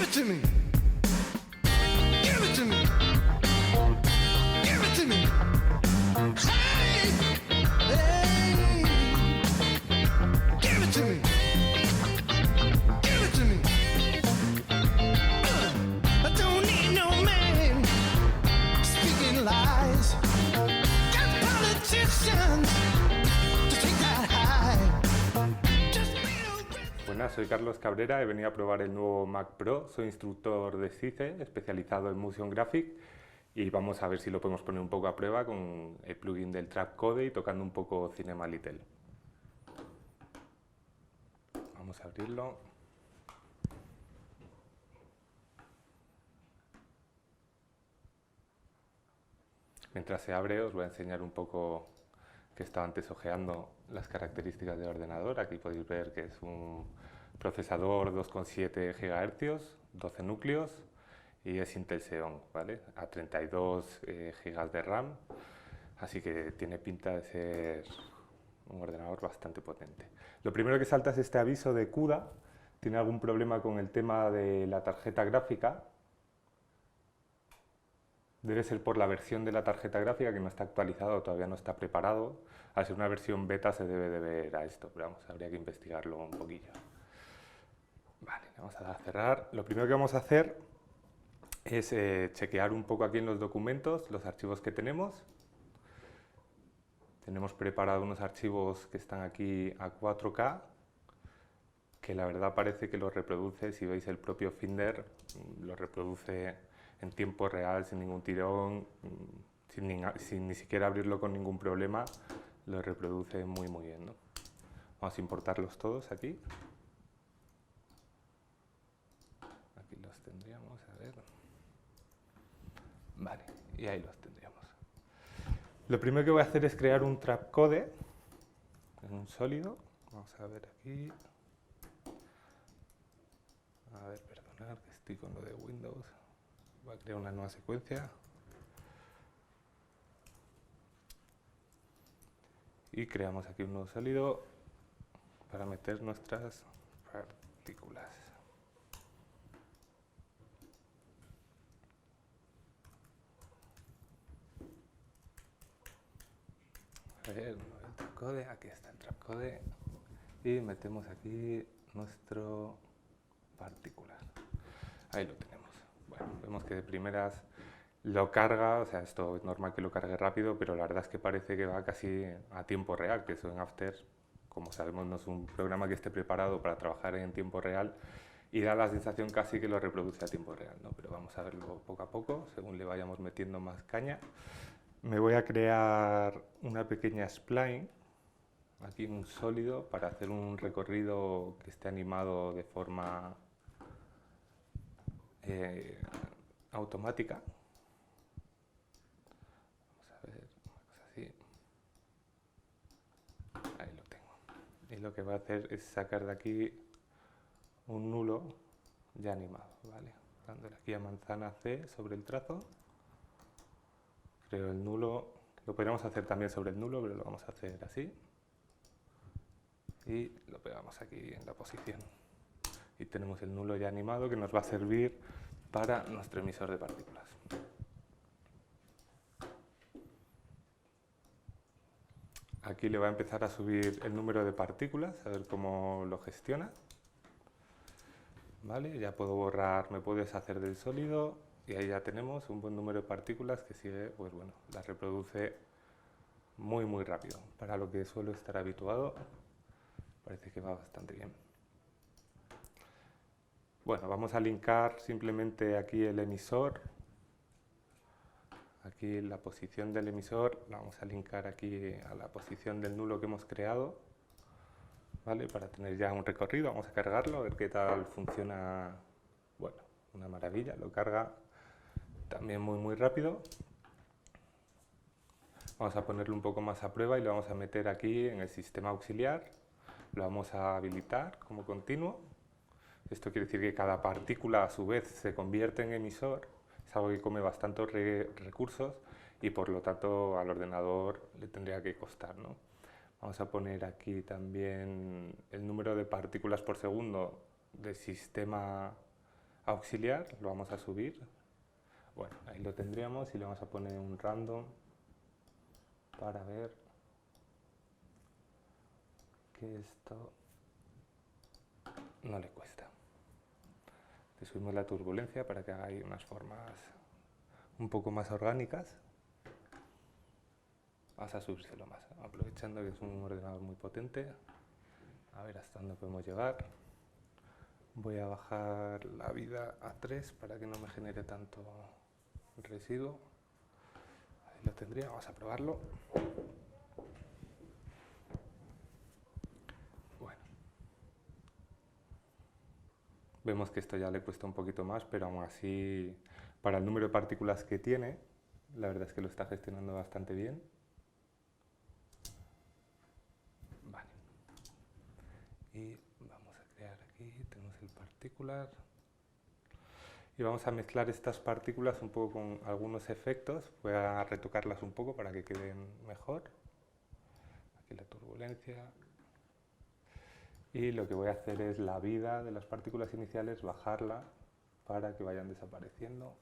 it to me. Give it to me. Give it to me. Hey, hey. Give it to me. Give it to me. I don't need no man speaking lies. Got politicians to take that high. Just Buenas, soy Carlos Cabrera, he venido a probar el nuevo Mac Pro, soy instructor de CICE, especializado en Motion Graphic, y vamos a ver si lo podemos poner un poco a prueba con el plugin del Trapcode y tocando un poco Cinema Little. Vamos a abrirlo. Mientras se abre os voy a enseñar un poco que estaba antes ojeando las características del ordenador. Aquí podéis ver que es un procesador 2,7 GHz, 12 núcleos y es Intel Xeon, ¿vale? A 32 GB de RAM, así que tiene pinta de ser un ordenador bastante potente. Lo primero que salta es este aviso de CUDA. Tiene algún problema con el tema de la tarjeta gráfica. Debe ser por la versión de la tarjeta gráfica que no está actualizado, todavía no está preparado. Al ser una versión beta se debe de ver a esto, pero vamos, habría que investigarlo un poquillo. Vale, vamos a dar a cerrar. Lo primero que vamos a hacer es chequear un poco aquí en los documentos los archivos que tenemos. Tenemos preparados unos archivos que están aquí a 4K, que la verdad parece que los reproduce, si veis el propio Finder, lo reproduce en tiempo real, sin ningún tirón, sin ni siquiera abrirlo con ningún problema, lo reproduce muy bien, ¿no? Vamos a importarlos todos aquí. Aquí los tendríamos, a ver. Vale, y ahí los tendríamos. Lo primero que voy a hacer es crear un trapcode en un sólido. Vamos a ver aquí. A ver, perdonad que estoy con lo de Windows. Voy a crear una nueva secuencia. Y creamos aquí un nuevo sólido para meter nuestras partículas. A ver, el trapcode, aquí está el trapcode. Y metemos aquí nuestro particular. Ahí lo tenemos. Bueno, vemos que de primeras lo carga, o sea, esto es normal que lo cargue rápido, pero la verdad es que parece que va casi a tiempo real, que eso en After, como sabemos, no es un programa que esté preparado para trabajar en tiempo real y da la sensación casi que lo reproduce a tiempo real, ¿no? Pero vamos a verlo poco a poco, según le vayamos metiendo más caña. Me voy a crear una pequeña spline, aquí en un sólido, para hacer un recorrido que esté animado de forma automática. Vamos a ver, una cosa así. Ahí lo tengo. Y lo que voy a hacer es sacar de aquí un nulo ya animado, ¿vale? Dándole aquí a manzana C sobre el trazo. Creo el nulo, lo podríamos hacer también sobre el nulo, pero lo vamos a hacer así. Y lo pegamos aquí en la posición. Y tenemos el nulo ya animado que nos va a servir para nuestro emisor de partículas. Aquí le va a empezar a subir el número de partículas, a ver cómo lo gestiona. Vale, ya puedo borrar, me puedo deshacer del sólido y ahí ya tenemos un buen número de partículas que sigue, pues bueno, las reproduce muy rápido. Para lo que suelo estar habituado, parece que va bastante bien. Bueno, vamos a linkar simplemente aquí el emisor. Aquí la posición del emisor la vamos a linkar aquí a la posición del nulo que hemos creado, ¿vale? Para tener ya un recorrido. Vamos a cargarlo, a ver qué tal funciona. Bueno, una maravilla, lo carga también muy rápido. Vamos a ponerlo un poco más a prueba y lo vamos a meter aquí en el sistema auxiliar. Lo vamos a habilitar como continuo. Esto quiere decir que cada partícula a su vez se convierte en emisor. Es algo que come bastantes recursos y por lo tanto al ordenador le tendría que costar, ¿no? Vamos a poner aquí también el número de partículas por segundo del sistema auxiliar, lo vamos a subir. Bueno, ahí lo tendríamos y le vamos a poner un random para ver que esto no le cuesta. Le subimos la turbulencia para que haga ahí unas formas un poco más orgánicas. Vamos a subírselo más, aprovechando que es un ordenador muy potente. A ver hasta dónde podemos llegar. Voy a bajar la vida a 3 para que no me genere tanto residuo. Ahí lo tendría, vamos a probarlo. Bueno. Vemos que esto ya le cuesta un poquito más, pero aún así, para el número de partículas que tiene, la verdad es que lo está gestionando bastante bien. Vale. Y vamos a crear aquí, tenemos el particular. Y vamos a mezclar estas partículas un poco con algunos efectos. Voy a retocarlas un poco para que queden mejor. Aquí la turbulencia. Y lo que voy a hacer es la vida de las partículas iniciales, bajarla para que vayan desapareciendo.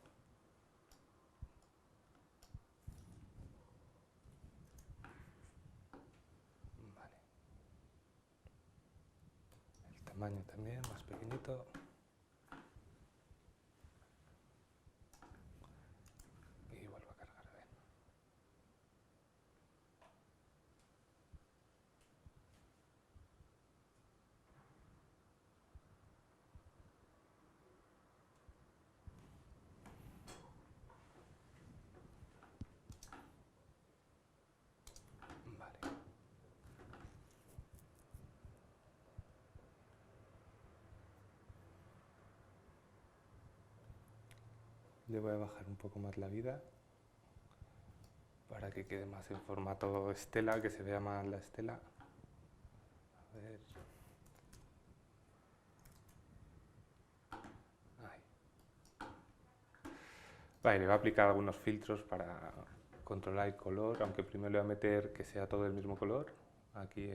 Vale. El tamaño también, más pequeñito. Y vuelvo a cargar, a ver. Vale. Le voy a bajar un poco más la vida para que quede más en formato estela, que se vea más la estela. A ver. Ahí. Vale, le voy a aplicar algunos filtros para controlar el color, aunque primero le voy a meter que sea todo el mismo color. Aquí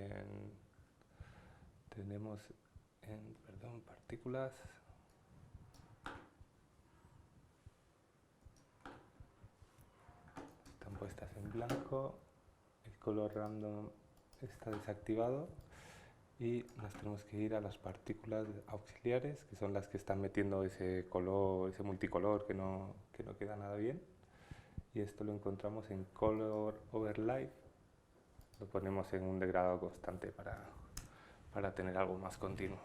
tenemos partículas. Están puestas en blanco. El color random está desactivado. Y nos tenemos que ir a las partículas auxiliares, que son las que están metiendo ese color, ese multicolor que no queda nada bien. Y esto lo encontramos en Color Overlay. Lo ponemos en un degradado constante para tener algo más continuo.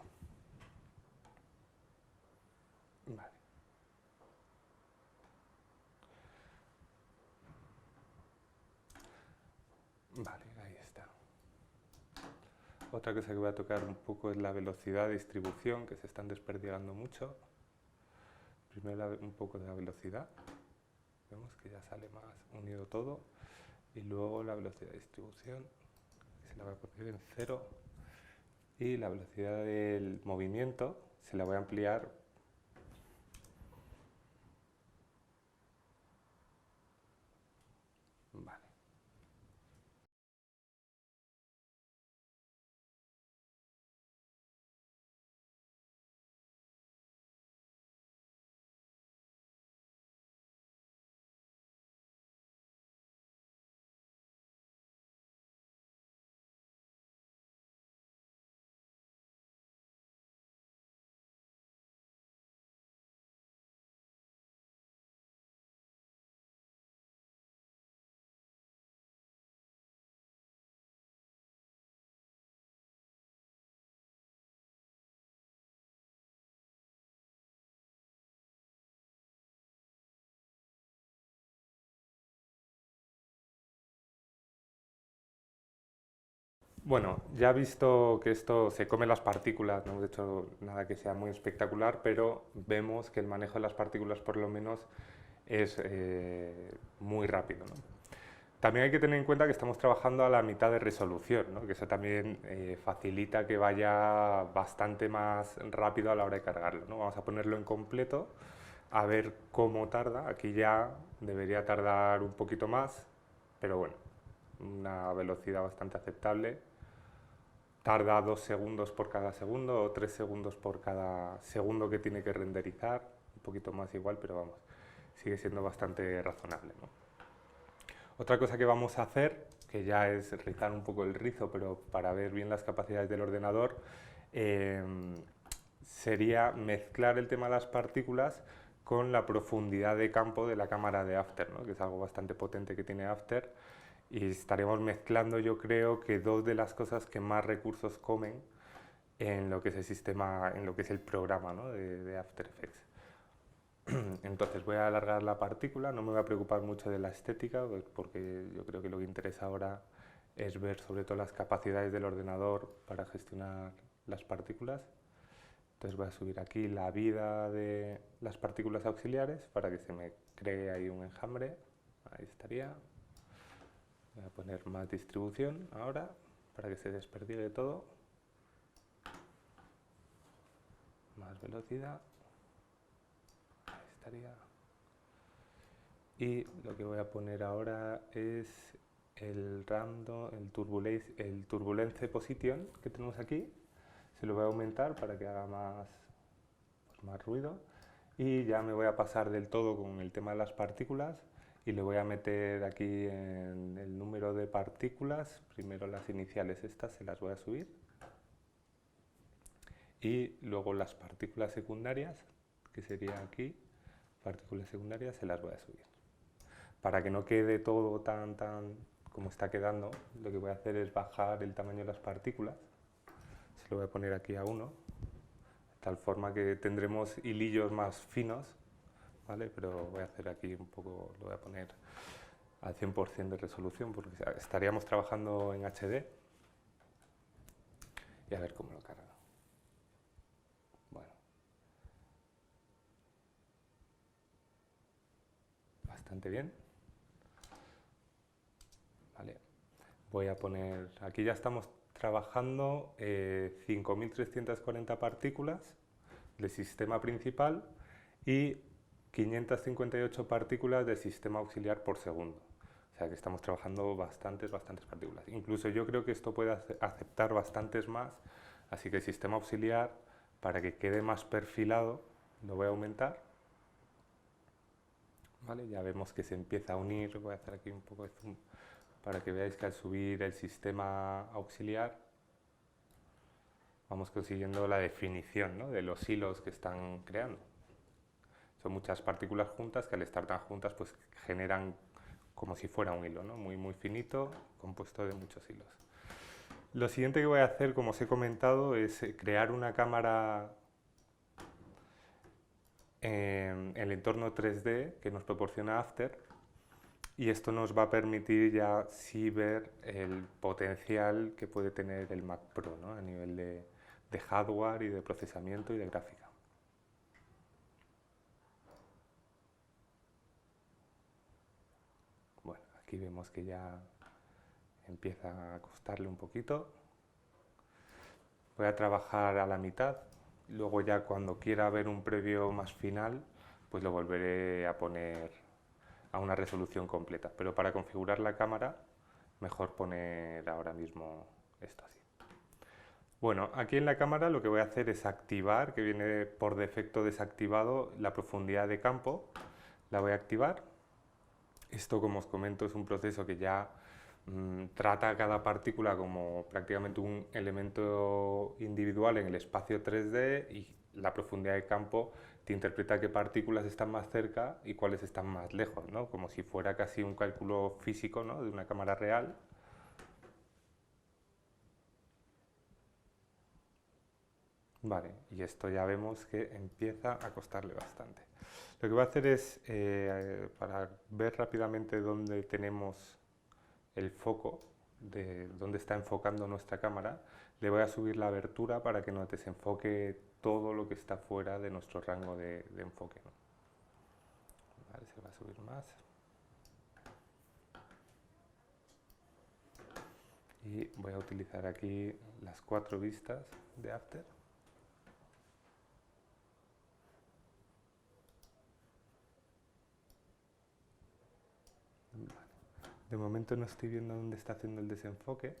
Vale. Vale, ahí está. Otra cosa que voy a tocar un poco es la velocidad de distribución, que se están desperdigando mucho. Primero un poco de la velocidad. Vemos que ya sale más unido todo. Y luego la velocidad de distribución, que se la voy a poner en 0. Y la velocidad del movimiento se la voy a ampliar. Vale. Bueno, ya visto que esto se come las partículas, no hemos hecho nada que sea muy espectacular, pero vemos que el manejo de las partículas por lo menos es muy rápido, ¿no? También hay que tener en cuenta que estamos trabajando a la mitad de resolución, ¿no? Que eso también facilita que vaya bastante más rápido a la hora de cargarlo, ¿no? Vamos a ponerlo en completo, a ver cómo tarda. Aquí ya debería tardar un poquito más, pero bueno, una velocidad bastante aceptable. tarda 2 segundos por cada segundo o 3 segundos por cada segundo que tiene que renderizar, un poquito más igual, pero vamos, sigue siendo bastante razonable, ¿no? Otra cosa que vamos a hacer, que ya es rizar un poco el rizo, pero para ver bien las capacidades del ordenador, sería mezclar el tema de las partículas con la profundidad de campo de la cámara de After, ¿no? Que es algo bastante potente que tiene After, y estaremos mezclando, yo creo, que dos de las cosas que más recursos comen en lo que es el sistema, en lo que es el programa, ¿no? de After Effects. Entonces voy a alargar la partícula, no me voy a preocupar mucho de la estética, pues, porque yo creo que lo que interesa ahora es ver sobre todo las capacidades del ordenador para gestionar las partículas. Entonces voy a subir aquí la vida de las partículas auxiliares para que se me cree ahí un enjambre. Ahí estaría. Voy a poner más distribución ahora para que se desperdigue todo. Más velocidad. Ahí estaría. Y lo que voy a poner ahora es el random, el turbulence position que tenemos aquí. Se lo voy a aumentar para que haga más ruido. Y ya me voy a pasar del todo con el tema de las partículas y le voy a meter aquí en el número de partículas, primero las iniciales estas se las voy a subir y luego las partículas secundarias, que sería aquí, partículas secundarias se las voy a subir. Para que no quede todo tan como está quedando, lo que voy a hacer es bajar el tamaño de las partículas, se lo voy a poner aquí a 1, de tal forma que tendremos hilillos más finos, ¿vale? Pero voy a hacer aquí un poco, lo voy a poner al 100% de resolución porque estaríamos trabajando en HD y a ver cómo lo carga. Bueno, bastante bien. Vale. Voy a poner, aquí ya estamos trabajando 5.340 partículas del sistema principal y 558 partículas del sistema auxiliar por segundo. O sea que estamos trabajando bastantes partículas. Incluso yo creo que esto puede aceptar bastantes más, así que el sistema auxiliar, para que quede más perfilado, lo voy a aumentar. ¿Vale? Ya vemos que se empieza a unir, voy a hacer aquí un poco de zoom para que veáis que al subir el sistema auxiliar vamos consiguiendo la definición, ¿no? De los hilos que están creando. Son muchas partículas juntas que al estar tan juntas pues generan como si fuera un hilo, ¿no? Muy finito, compuesto de muchos hilos. Lo siguiente que voy a hacer, como os he comentado, es crear una cámara en el entorno 3D que nos proporciona After, y esto nos va a permitir ya sí ver el potencial que puede tener el Mac Pro, ¿no? A nivel de hardware y de procesamiento y de gráfica. Bueno, aquí vemos que ya empieza a costarle un poquito. Voy a trabajar a la mitad, luego ya cuando quiera ver un previo más final, pues lo volveré a poner a una resolución completa. Pero para configurar la cámara, mejor poner ahora mismo esto así. Bueno, aquí en la cámara lo que voy a hacer es activar, que viene por defecto desactivado, la profundidad de campo. La voy a activar. Esto, como os comento, es un proceso que ya trata a cada partícula como prácticamente un elemento individual en el espacio 3D, y la profundidad de campo te interpreta qué partículas están más cerca y cuáles están más lejos, ¿no? Como si fuera casi un cálculo físico, ¿no? De una cámara real. Vale, y esto ya vemos que empieza a costarle bastante. Lo que voy a hacer es, para ver rápidamente dónde tenemos el foco, de dónde está enfocando nuestra cámara, le voy a subir la abertura para que nos desenfoque todo lo que está fuera de nuestro rango de enfoque, ¿no? Vale, se va a subir más. Y voy a utilizar aquí las 4 vistas de After. De momento no estoy viendo dónde está haciendo el desenfoque.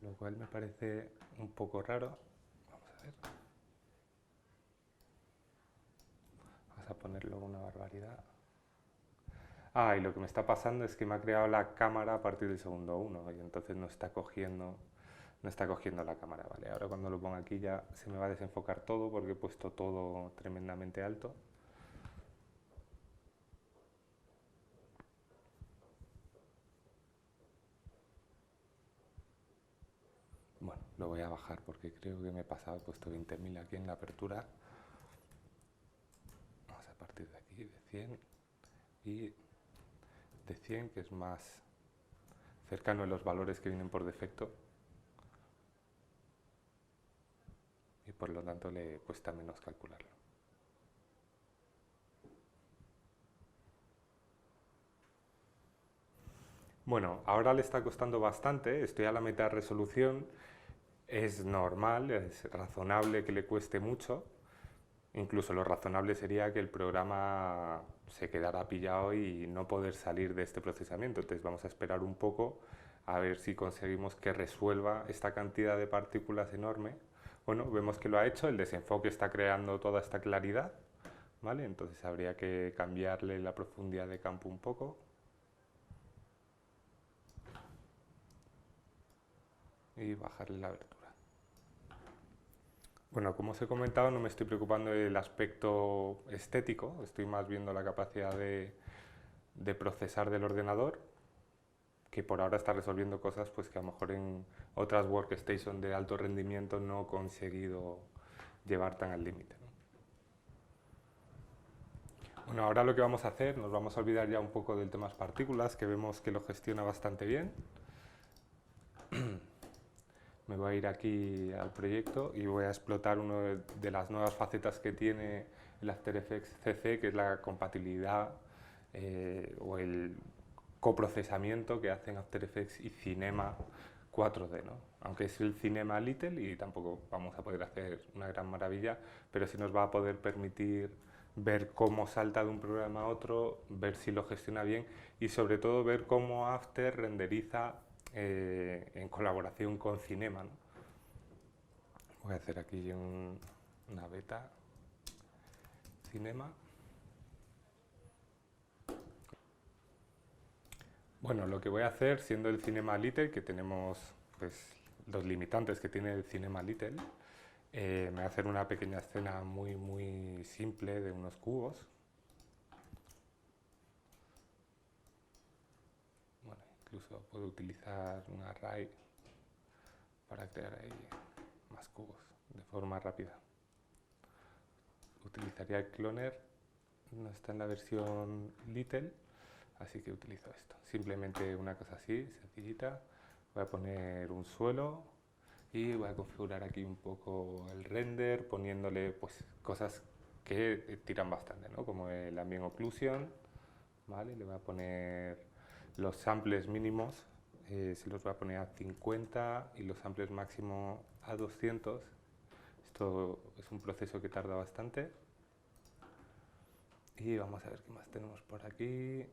lo cual me parece un poco raro. Vamos a ver. Vamos a ponerlo una barbaridad. Ah, y lo que me está pasando es que me ha creado la cámara a partir del segundo 1 y entonces no está cogiendo la cámara, ¿vale? Ahora cuando lo ponga aquí ya se me va a desenfocar todo porque he puesto todo tremendamente alto. Bueno, lo voy a bajar porque creo que me he pasado, he puesto 20.000 aquí en la apertura. Vamos a partir de aquí, de 100 y de 100, que es más cercano a los valores que vienen por defecto. Y por lo tanto le cuesta menos calcularlo. Bueno, ahora le está costando bastante, estoy a la mitad de resolución, es normal, es razonable que le cueste mucho, incluso lo razonable sería que el programa se quedara pillado y no poder salir de este procesamiento, entonces vamos a esperar un poco a ver si conseguimos que resuelva esta cantidad de partículas enorme. Bueno, vemos que lo ha hecho, el desenfoque está creando toda esta claridad, ¿vale? Entonces habría que cambiarle la profundidad de campo un poco. Y bajarle la abertura. Bueno, como os he comentado, no me estoy preocupando del aspecto estético, estoy más viendo la capacidad de procesar del ordenador, que por ahora está resolviendo cosas pues, que a lo mejor en otras workstations de alto rendimiento no he conseguido llevar tan al límite, ¿no? Bueno, ahora lo que vamos a hacer, nos vamos a olvidar ya un poco del tema partículas, que vemos que lo gestiona bastante bien. Me voy a ir aquí al proyecto y voy a explotar una de las nuevas facetas que tiene el After Effects CC, que es la compatibilidad o el coprocesamiento que hacen After Effects y Cinema 4D, ¿no? Aunque es el Cinema Little y tampoco vamos a poder hacer una gran maravilla, pero sí nos va a poder permitir ver cómo salta de un programa a otro, ver si lo gestiona bien y sobre todo ver cómo After renderiza en colaboración con Cinema, ¿no? Voy a hacer aquí una beta Cinema. Bueno, lo que voy a hacer, siendo el Cinema Little, que tenemos pues, los limitantes que tiene el Cinema Little, me voy a hacer una pequeña escena muy simple de unos cubos. Bueno, incluso puedo utilizar un array para crear ahí más cubos de forma rápida. Utilizaría el cloner, no está en la versión Little, así que utilizo esto. Simplemente una cosa así, sencillita. Voy a poner un suelo y voy a configurar aquí un poco el render, poniéndole pues, cosas que tiran bastante, ¿no? Como el ambient occlusion, ¿vale? Le voy a poner los samples mínimos, se los voy a poner a 50 y los samples máximos a 200. Esto es un proceso que tarda bastante. Y vamos a ver qué más tenemos por aquí.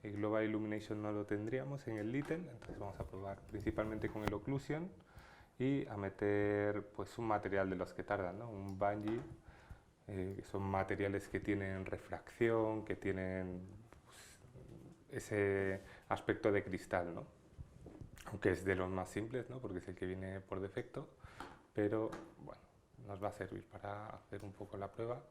El Global Illumination no lo tendríamos en el Little, entonces vamos a probar principalmente con el Occlusion y a meter pues, un material de los que tardan, ¿no? Un bungee, que son materiales que tienen refracción, que tienen pues, ese aspecto de cristal, ¿no? Aunque es de los más simples, ¿no? Porque es el que viene por defecto, pero bueno, nos va a servir para hacer un poco la prueba.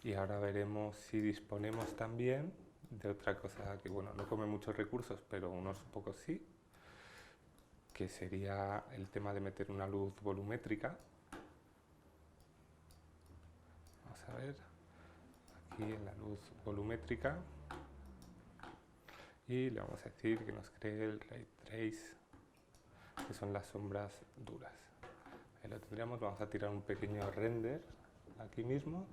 Y ahora veremos si disponemos también de otra cosa que, bueno, no come muchos recursos, pero unos pocos sí, que sería el tema de meter una luz volumétrica. Vamos a ver, aquí en la luz volumétrica, y le vamos a decir que nos cree el Ray Trace, que son las sombras duras. Ahí lo tendríamos, vamos a tirar un pequeño render aquí mismo,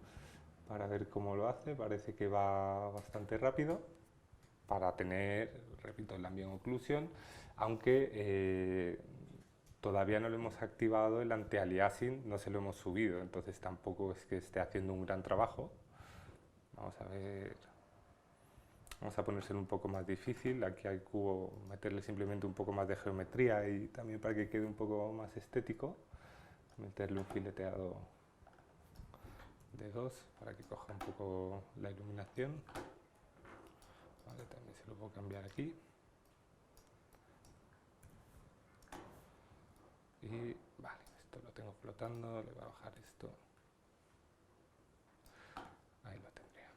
para ver cómo lo hace. Parece que va bastante rápido para tener, repito, el ambient occlusion, aunque todavía no le hemos activado el anti-aliasing, no se lo hemos subido, entonces tampoco es que esté haciendo un gran trabajo. Vamos a ver, Vamos a ponérselo un poco más difícil, aquí al cubo meterle simplemente un poco más de geometría y también para que quede un poco más estético, meterle un fileteado de 2 para que coja un poco la iluminación. Vale, también se lo puedo cambiar aquí. Y vale, esto lo tengo flotando, le voy a bajar esto. Ahí lo tendría.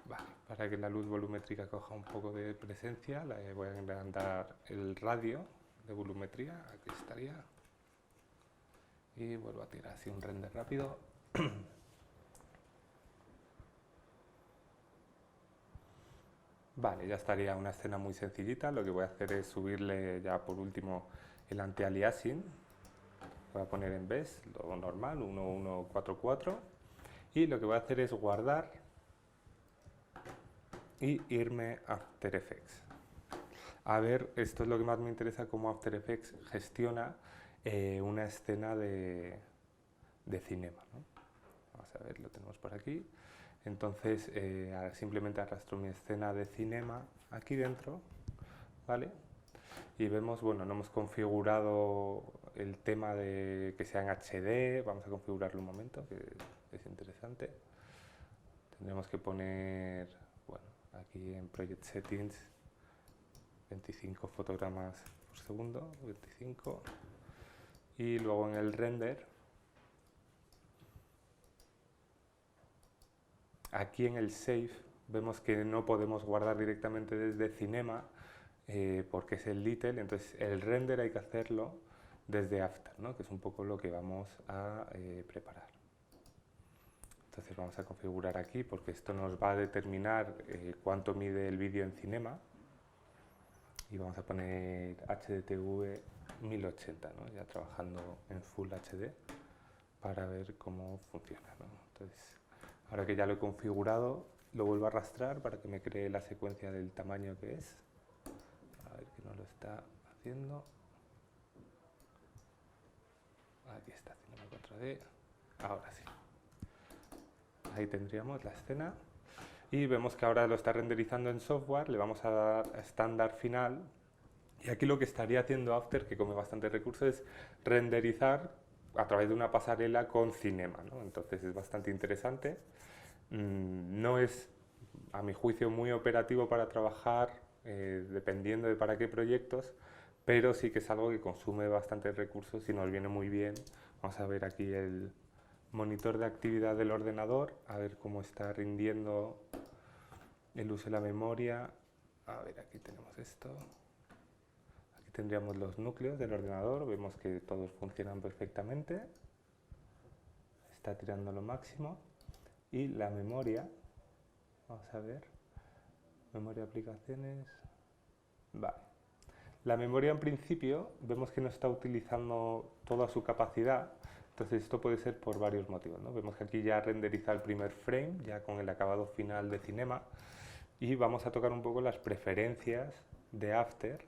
Vale, para que la luz volumétrica coja un poco de presencia, le voy a agrandar el radio de volumetría, aquí estaría. Y vuelvo a tirar así un render rápido. Vale, ya estaría una escena muy sencillita. Lo que voy a hacer es subirle ya por último el anti-aliasing. Voy a poner en vez lo normal, 1144. Y lo que voy a hacer es guardar y irme a After Effects. A ver, esto es lo que más me interesa, cómo After Effects gestiona una escena de cinema, ¿no? Vamos a ver, lo tenemos por aquí. Entonces, simplemente arrastro mi escena de cinema aquí dentro, ¿vale? Y vemos, bueno, no hemos configurado el tema de que sea en HD, vamos a configurarlo un momento, que es interesante. Tendremos que poner, bueno, aquí en Project Settings, 25 fotogramas por segundo, 25. Y luego en el render, aquí en el Save, vemos que no podemos guardar directamente desde Cinema, porque es el Little, entonces el render hay que hacerlo desde After, ¿no? Que es un poco lo que vamos a preparar. Entonces vamos a configurar aquí, porque esto nos va a determinar cuánto mide el vídeo en Cinema. Y vamos a poner HDTV 1080, ¿no? Ya trabajando en Full HD para ver cómo funciona, ¿no? Entonces, ahora que ya lo he configurado, lo vuelvo a arrastrar para que me cree la secuencia del tamaño que es. A ver que no lo está haciendo. Aquí está, Cinema 4D. Ahora sí. Ahí tendríamos la escena. Y vemos que ahora lo está renderizando en software, le vamos a dar a estándar final. Y aquí lo que estaría haciendo After, que come bastante recursos, es renderizar a través de una pasarela con Cinema, ¿no? Entonces es bastante interesante. No es, a mi juicio, muy operativo para trabajar, dependiendo de para qué proyectos, pero sí que es algo que consume bastantes recursos y nos viene muy bien. Vamos a ver aquí el monitor de actividad del ordenador, a ver cómo está rindiendo el uso de la memoria. A ver, aquí tenemos esto. Aquí tendríamos los núcleos del ordenador, vemos que todos funcionan perfectamente. Está tirando lo máximo. Y la memoria, vamos a ver, memoria aplicaciones, vale. La memoria en principio vemos que no está utilizando toda su capacidad, entonces esto puede ser por varios motivos, ¿no? Vemos que aquí ya renderiza el primer frame, ya con el acabado final de Cinema, y vamos a tocar un poco las preferencias de After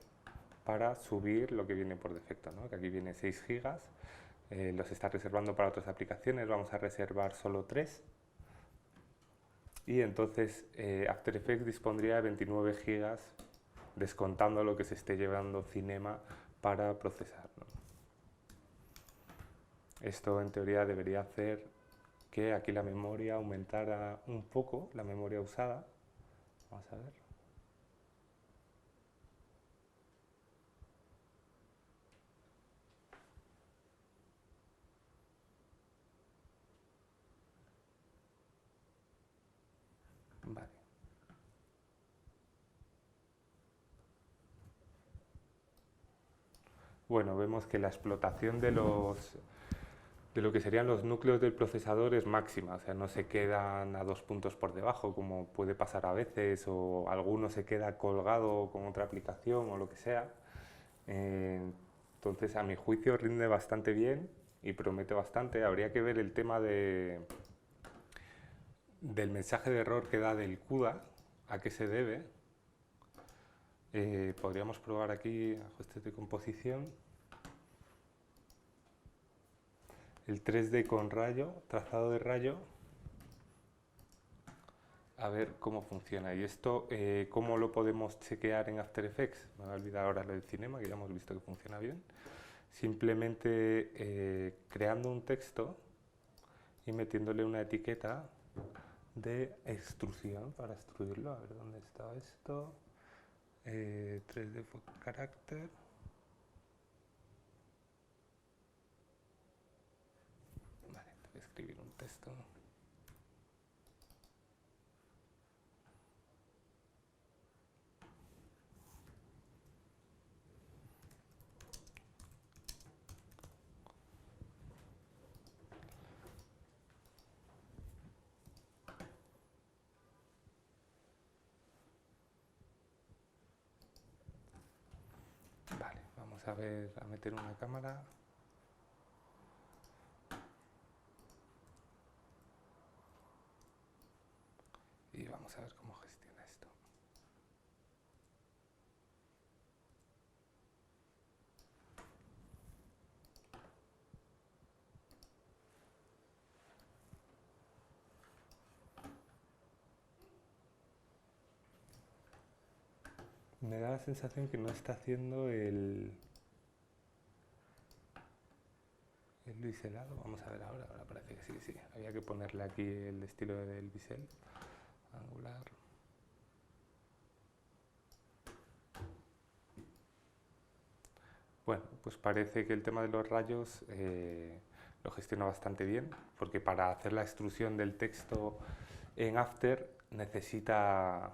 para subir lo que viene por defecto, ¿no? Que aquí viene 6 GB, los está reservando para otras aplicaciones, vamos a reservar solo 3. Y entonces After Effects dispondría de 29 GB descontando lo que se esté llevando Cinema para procesar, ¿no? Esto en teoría debería hacer que aquí la memoria aumentara un poco, la memoria usada. Vamos a ver. Vale. Bueno, vemos que la explotación de lo que serían los núcleos del procesador es máxima, o sea, no se quedan a 2 puntos por debajo, como puede pasar a veces, o alguno se queda colgado con otra aplicación o lo que sea. Entonces, a mi juicio, rinde bastante bien y promete bastante. Habría que ver el tema del mensaje de error que da del CUDA, a qué se debe. Podríamos probar aquí ajustes de composición. El 3D con rayo, trazado de rayo. a ver cómo funciona. Y esto, ¿cómo lo podemos chequear en After Effects? Me voy a olvidar ahora lo del cinema, que ya hemos visto que funciona bien. Simplemente creando un texto y metiéndole una etiqueta de extrusión para extruirlo. A ver dónde está esto. 3D Food Character. Vale, te voy a escribir un texto. Vale, vamos a ver, a meter una cámara. Y vamos a ver cómo gestiona esto. Me da la sensación que no está haciendo el biselado. Vamos a ver ahora. Ahora parece que sí, sí. Había que ponerle aquí el estilo del bisel. Angular. Bueno, pues parece que el tema de los rayos lo gestiona bastante bien, porque para hacer la extrusión del texto en After necesita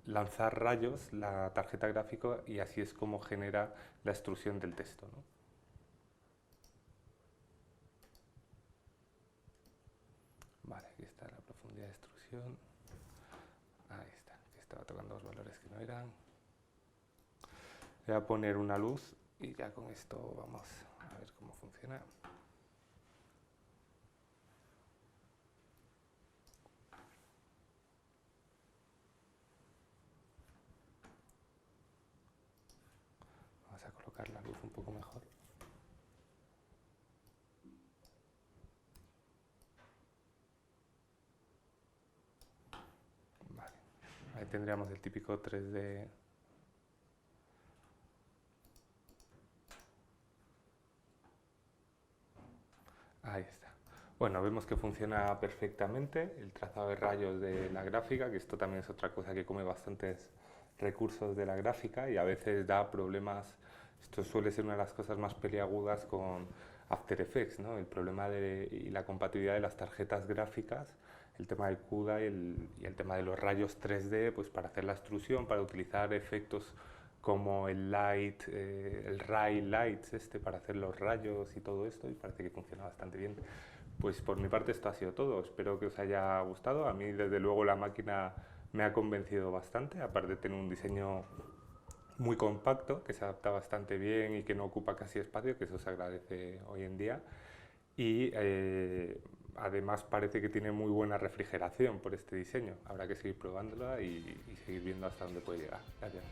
lanzar rayos la tarjeta gráfica y así es como genera la extrusión del texto, ¿no? Vale, aquí está la profundidad de extrusión. Ahí está, que estaba tocando los valores que no eran. Voy a poner una luz y ya con esto vamos a ver cómo funciona. Vamos a colocar la luz un poco mejor. Vale, ahí tendríamos el típico 3D. Ahí está. Bueno, vemos que funciona perfectamente el trazado de rayos de la gráfica, que esto también es otra cosa que come bastantes recursos de la gráfica y a veces da problemas. Esto suele ser una de las cosas más peliagudas con After Effects, ¿no? El problema y la compatibilidad de las tarjetas gráficas, el tema del CUDA y el tema de los rayos 3D, pues para hacer la extrusión, para utilizar efectos como el light, el ray lights para hacer los rayos y todo esto, y parece que funciona bastante bien. Pues por mi parte esto ha sido todo, espero que os haya gustado. A mí desde luego la máquina me ha convencido bastante, aparte de tener un diseño muy compacto, que se adapta bastante bien y que no ocupa casi espacio, que eso se agradece hoy en día. Y además parece que tiene muy buena refrigeración por este diseño. Habrá que seguir probándola y seguir viendo hasta dónde puede llegar. Gracias.